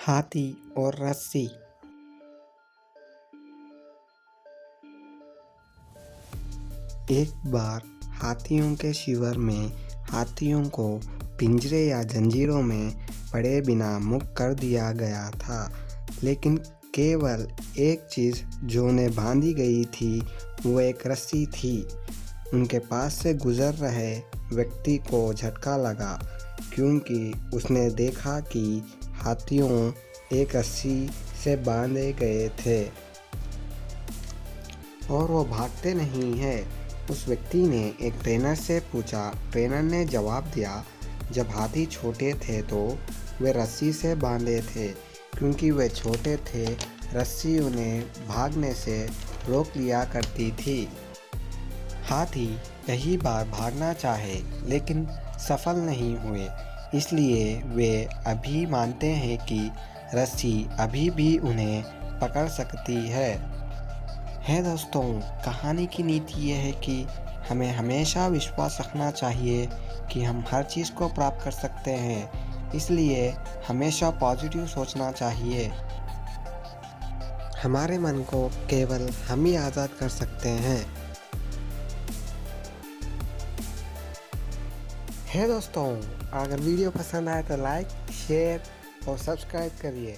हाथी और रस्सी। एक बार हाथियों के शिविर में हाथियों को पिंजरे या जंजीरों में पड़े बिना मुक्त कर दिया गया था, लेकिन केवल एक चीज़ जो उन्हें बांधी गई थी वो एक रस्सी थी। उनके पास से गुजर रहे व्यक्ति को झटका लगा, क्योंकि उसने देखा कि हाथियों एक रस्सी से बांधे गए थे और वो भागते नहीं हैं। उस व्यक्ति ने एक ट्रेनर से पूछा। ट्रेनर ने जवाब दिया, जब हाथी छोटे थे तो वे रस्सी से बांधे थे, क्योंकि वे छोटे थे, रस्सी उन्हें भागने से रोक लिया करती थी। हाथी कई बार भागना चाहे लेकिन सफल नहीं हुए, इसलिए वे अभी मानते हैं कि रस्सी अभी भी उन्हें पकड़ सकती है दोस्तों, कहानी की नीति ये है कि हमें हमेशा विश्वास रखना चाहिए कि हम हर चीज़ को प्राप्त कर सकते हैं, इसलिए हमेशा पॉजिटिव सोचना चाहिए। हमारे मन को केवल हम ही आज़ाद कर सकते हैं। दोस्तों, अगर वीडियो पसंद आए तो लाइक, शेयर और सब्सक्राइब करिए।